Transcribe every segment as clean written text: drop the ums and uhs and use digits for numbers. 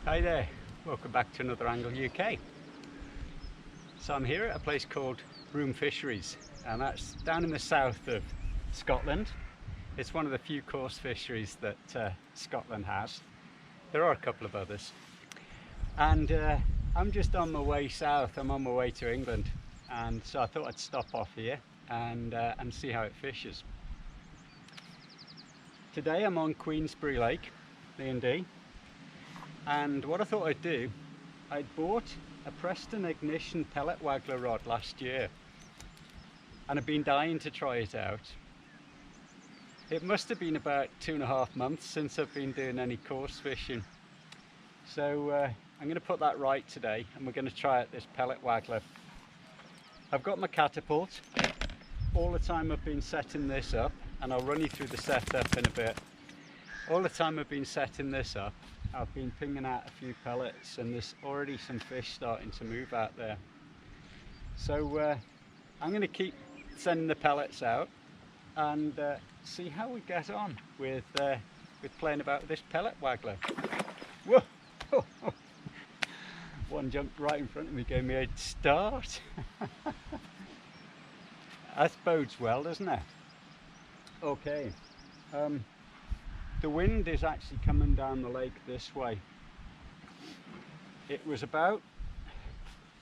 Hi there, welcome back to another Angle UK. So I'm here at a place called Broom Fisheries, and that's down in the south of Scotland. It's one of the few coarse fisheries that Scotland has. There are a couple of others. And I'm just on my way south, I'm on my way to England. And so I thought I'd stop off here and see how it fishes. Today I'm on Queensbury Lake, D&D. And what I thought I'd do, I'd bought a Preston Ignition Pellet Waggler rod last year and I've been dying to try it out. It must have been about 2.5 months since I've been doing any coarse fishing. So I'm going to put that right today and we're going to try out this Pellet Waggler. I've got my catapult. All the time I've been setting this up, and I'll run you through the setup in a bit. All the time I've been setting this up, I've been pinging out a few pellets and there's already some fish starting to move out there. So I'm going to keep sending the pellets out and see how we get on with playing about with this Pellet Waggler. Whoa! One jumped right in front of me, gave me a start. That bodes well, doesn't it? Okay. The wind is actually coming down the lake this way. It was about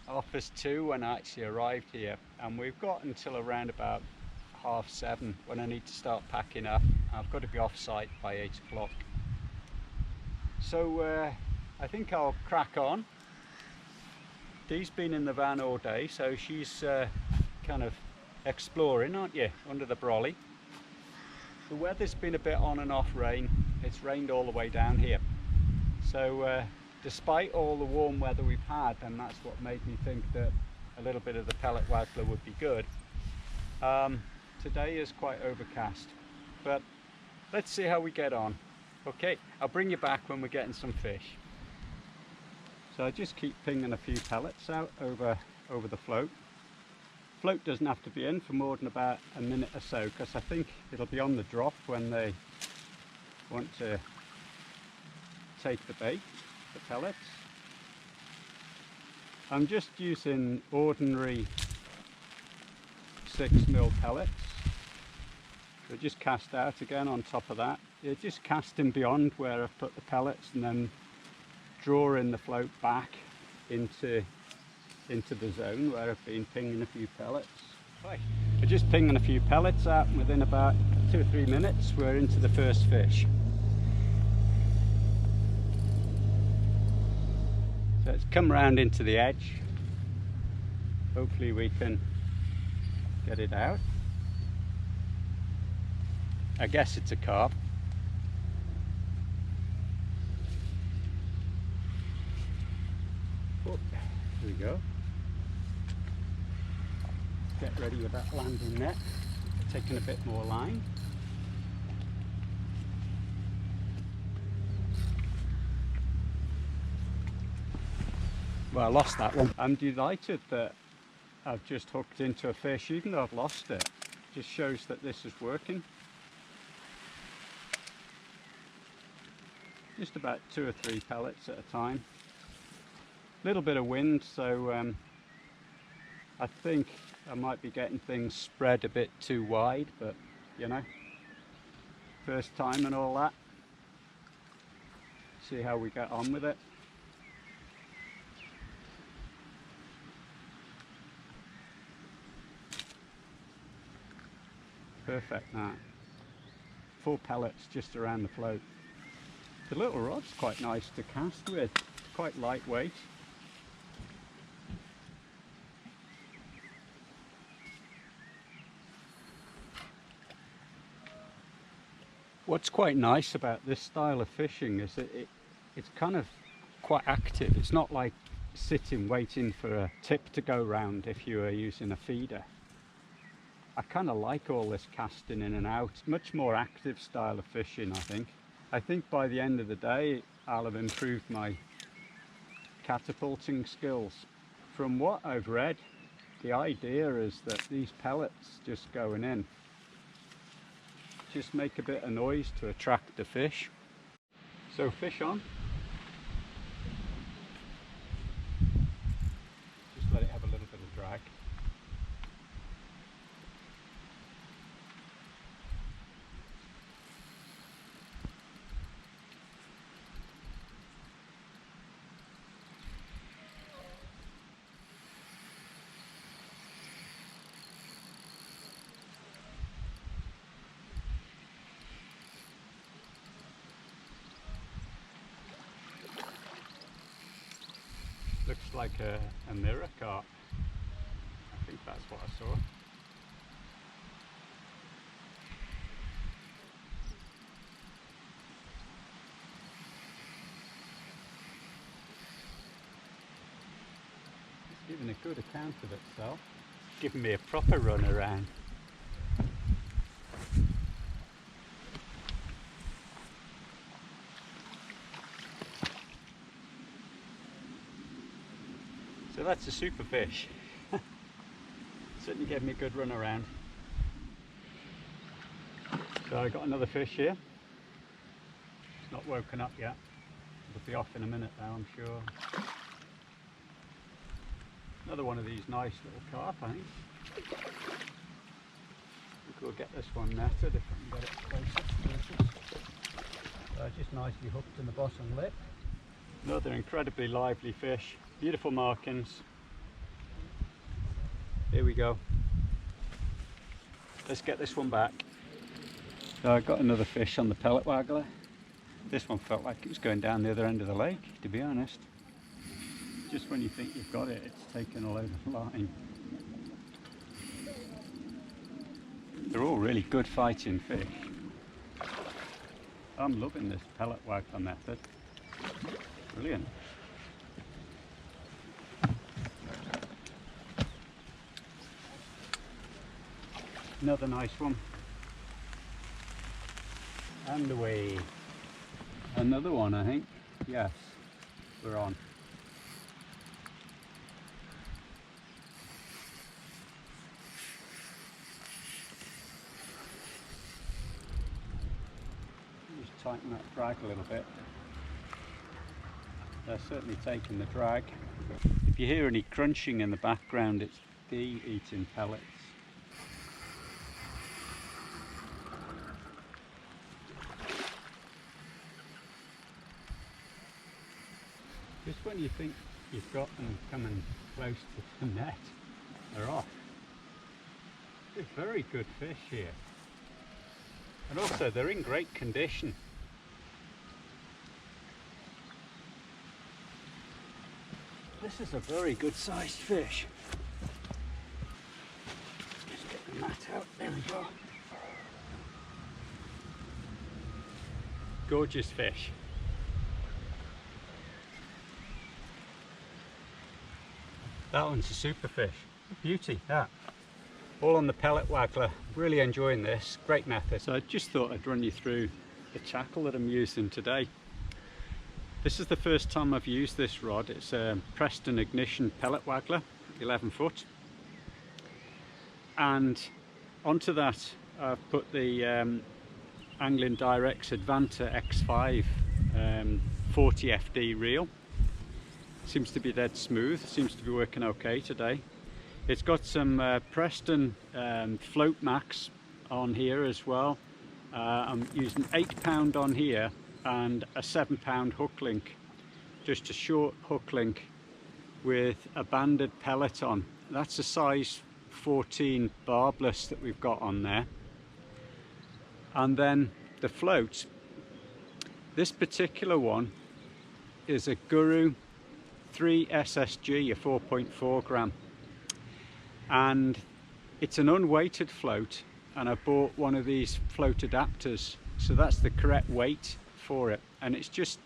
2:30 when I actually arrived here, and we've got until around about 7:30 when I need to start packing up. I've got to be off site by 8 o'clock. So I think I'll crack on. Dee's been in the van all day, so she's kind of exploring, aren't you, under the brolly. The weather's been a bit on and off rain. It's rained all the way down here. So despite all the warm weather we've had, and that's what made me think that a little bit of the Pellet Waggler would be good, today is quite overcast. But let's see how we get on. Okay, I'll bring you back when we're getting some fish. So I just keep pinging a few pellets out over the float. Float doesn't have to be in for more than about a minute or so, because I think it'll be on the drop when they want to take the bait, the pellets. I'm just using ordinary 6mm pellets. They're just cast out again on top of that. You're just casting beyond where I've put the pellets and then drawing the float back into the zone where I've been pinging a few pellets. Right. We're just pinging a few pellets out, and within about 2 or 3 minutes we're into the first fish. So it's come round into the edge. Hopefully we can get it out. I guess it's a carp. Oh, here we go. Get ready with that landing net. Taking a bit more line. Well, I lost that one. I'm delighted that I've just hooked into a fish, even though I've lost it. Just shows that this is working. Just about 2 or 3 pellets at a time. Little bit of wind, so I think I might be getting things spread a bit too wide, but you know, first time and all that. See how we get on with it. Perfect now. 4 pellets just around the float. The little rod's quite nice to cast with, quite lightweight. What's quite nice about this style of fishing is that it's kind of quite active. It's not like sitting waiting for a tip to go round if you were using a feeder. I kind of like all this casting in and out. Much more active style of fishing, I think. I think by the end of the day I'll have improved my catapulting skills. From what I've read, the idea is that these pellets just going in just make a bit of noise to attract the fish. So fish on. looks like a mirror carp. I think that's what I saw. It's giving a good account of itself. It's giving me a proper run around. So that's a super fish. Certainly gave me a good run around. So I got another fish here. It's not woken up yet. It'll be off in a minute now, I'm sure. Another one of these nice little carp, I think. I think we'll get this one netted if I can get it closer. Just nicely hooked in the bottom lip. Another incredibly lively fish. Beautiful markings. Here we go. Let's get this one back. So I got another fish on the Pellet Waggler. This one felt like it was going down the other end of the lake, to be honest. Just when you think you've got it, it's taken all over the line. They're all really good fighting fish. I'm loving this Pellet Waggler method. Brilliant. Another nice one. And away. Another one, I think. Yes, we're on. Just tighten that drag a little bit. They're certainly taking the drag. If you hear any crunching in the background, it's bee eating pellets. Just when you think you've got them coming close to the net, they're off. They're very good fish here. And also they're in great condition. This is a very good sized fish. Just get the mat out, there we go. Gorgeous fish. That one's a super fish. Beauty, that. All on the Pellet Waggler. Really enjoying this. Great method. So I just thought I'd run you through the tackle that I'm using today. This is the first time I've used this rod. It's a Preston Ignition Pellet Waggler, 11 foot. And onto that I've put the Angling Directs Advanta X5 40 FD reel. Seems to be dead smooth, seems to be working okay today. It's got some Preston float max on here as well. I'm using 8 pound on here and a 7 pound hook link. Just a short hook link with a banded pellet on. That's a size 14 barbless that we've got on there. And then the float. This particular one is a Guru 3 SSG, a 4.4 gram, and it's an unweighted float, and I bought one of these float adapters, so that's the correct weight for it, and it's just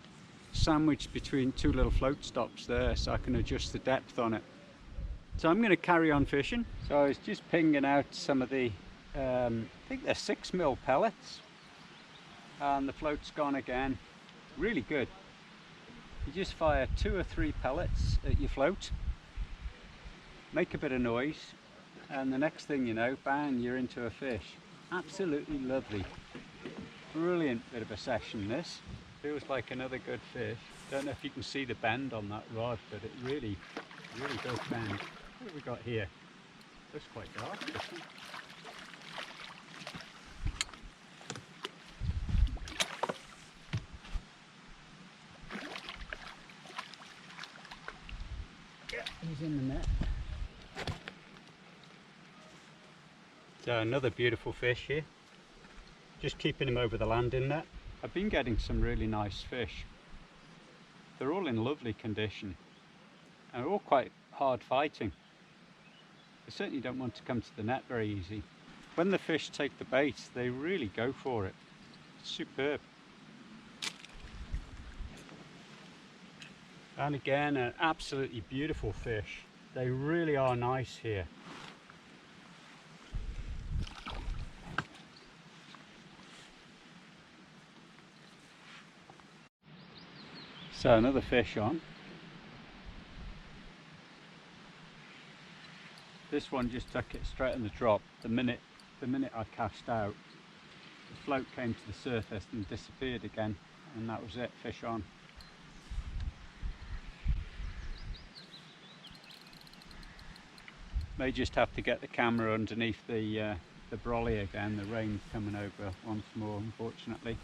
sandwiched between two little float stops there, so I can adjust the depth on it. So I'm going to carry on fishing. So I was just pinging out some of the I think they're 6mm pellets, and the float's gone again. Really good. You just fire 2 or 3 pellets at your float, make a bit of noise, and the next thing you know, bang, you're into a fish. Absolutely lovely. Brilliant bit of a session this. Feels like another good fish. Don't know if you can see the bend on that rod, but it really does bend. What have we got here? Looks quite dark, this one. He's in the net. So another beautiful fish here. Just keeping him over the landing net. I've been getting some really nice fish. They're all in lovely condition. and they're all quite hard fighting. They certainly don't want to come to the net very easy. When the fish take the bait, they really go for it. It's superb. And again, an absolutely beautiful fish. They really are nice here. So another fish on. This one just took it straight on the drop. The minute I cast out, the float came to the surface and disappeared again, and that was it, fish on. May just have to get the camera underneath the brolly again. The rain's coming over once more, unfortunately.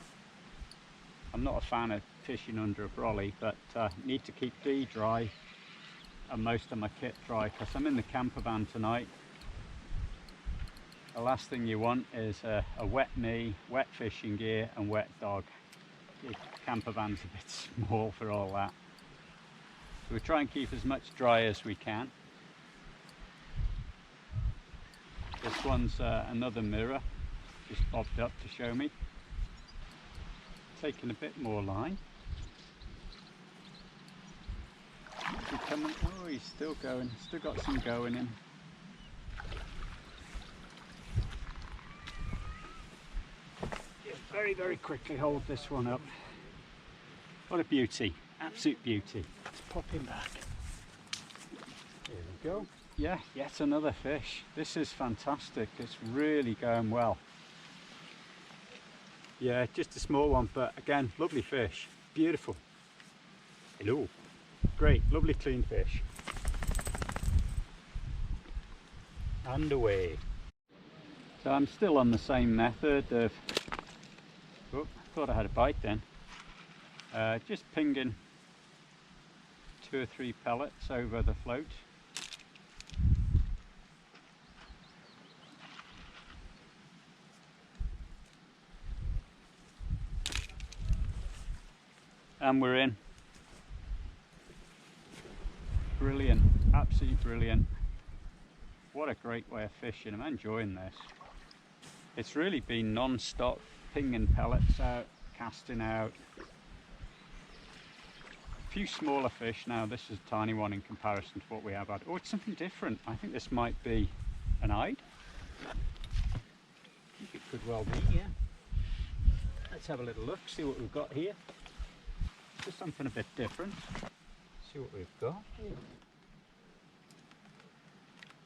I'm not a fan of fishing under a brolly, but need to keep D dry and most of my kit dry because I'm in the camper van tonight. The last thing you want is a wet knee, wet fishing gear and wet dog. Your camper van's a bit small for all that. So we try and keep as much dry as we can. This one's another mirror, just bobbed up to show me. Taking a bit more line. Is he coming? Oh, he's still going, still got some go in him. Very, very quickly hold this one up. What a beauty, absolute beauty. Let's pop him back. Here we go. Yeah, yet another fish. This is fantastic. It's really going well. Yeah, just a small one, but again, lovely fish. Beautiful. Hello. Great, lovely clean fish. And away. So I'm still on the same method of... Oh, thought I had a bite then. Just pinging 2 or 3 pellets over the float. And we're in. Brilliant, absolutely brilliant. What a great way of fishing. I'm enjoying this. It's really been non-stop pinging pellets out, casting out. A few smaller fish now. This is a tiny one in comparison to what we have had. Oh, it's something different. I think this might be an eyed. I think it could well be, yeah. Let's have a little look, see what we've got here. Just something a bit different. See what we've got.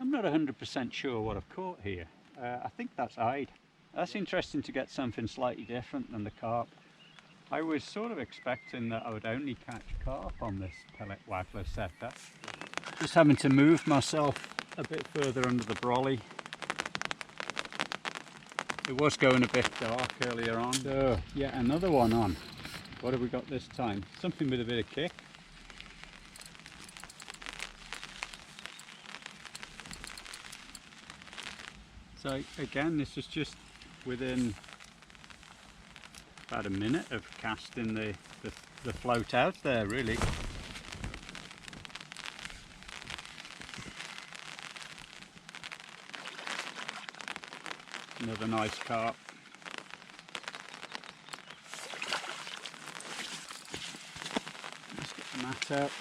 I'm not 100% sure what I've caught here. I think that's eyed. That's interesting to get something slightly different than the carp. I was sort of expecting that I would only catch carp on this Pellet Waggler setup. Just having to move myself a bit further under the brolly. It was going a bit dark earlier on. So, yeah, another one on. What have we got this time? Something with a bit of kick. So again, this is just within about a minute of casting the float out there, really. Another nice carp. Let's get the mat out.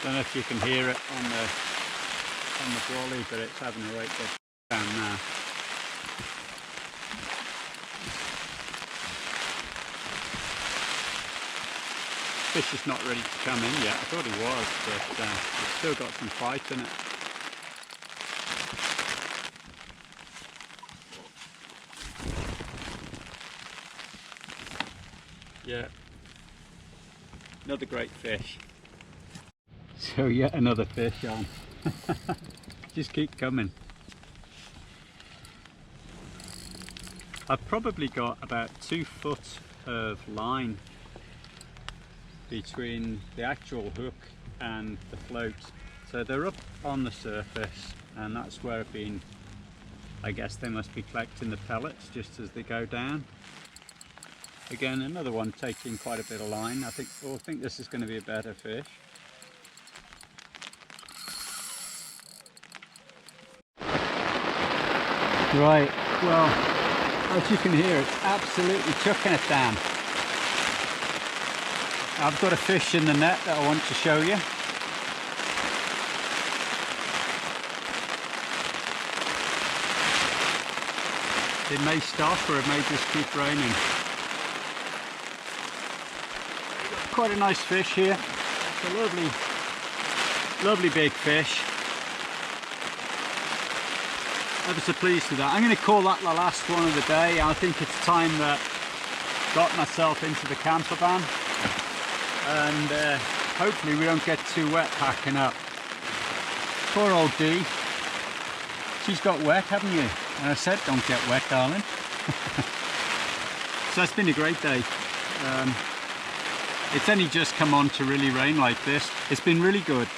Don't know if you can hear it on the brolly, but it's having a right good down now. Fish is not ready to come in yet. I thought he was, but it's still got some fight in it. Yeah, another great fish. So yet another fish on. Just keep coming. I've probably got about 2 foot of line between the actual hook and the float. So they're up on the surface, and that's where I've been, I guess they must be collecting the pellets just as they go down. Again, another one taking quite a bit of line. I think this is going to be a better fish. Right, well, as you can hear, it's absolutely chucking it down. I've got a fish in the net that I want to show you. It may stop or it may just keep raining. Quite a nice fish here. It's a lovely big fish. Ever so pleased with that. I'm going to call that the last one of the day. I think it's time that got myself into the camper van, and hopefully we don't get too wet packing up. Poor old Dee. She's got wet, haven't you? And I said don't get wet, darling. So it's been a great day. It's only just come on to really rain like this. It's been really good.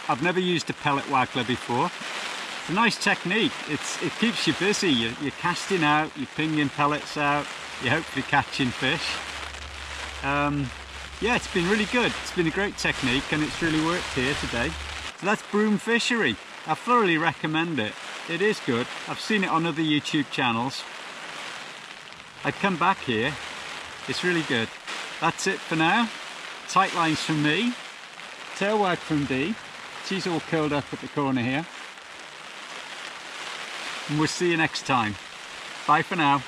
I've never used a pellet waggler before. It's a nice technique. It keeps you busy. You're casting out, you're pinging pellets out, you're hopefully catching fish. Yeah, it's been really good. It's been a great technique and it's really worked here today. So that's Broom Fishery. I thoroughly recommend it. It is good. I've seen it on other YouTube channels. I'd come back here. It's really good. That's it for now. Tight lines from me. Tail wag from Dee. She's all curled up at the corner here. And we'll see you next time. Bye for now.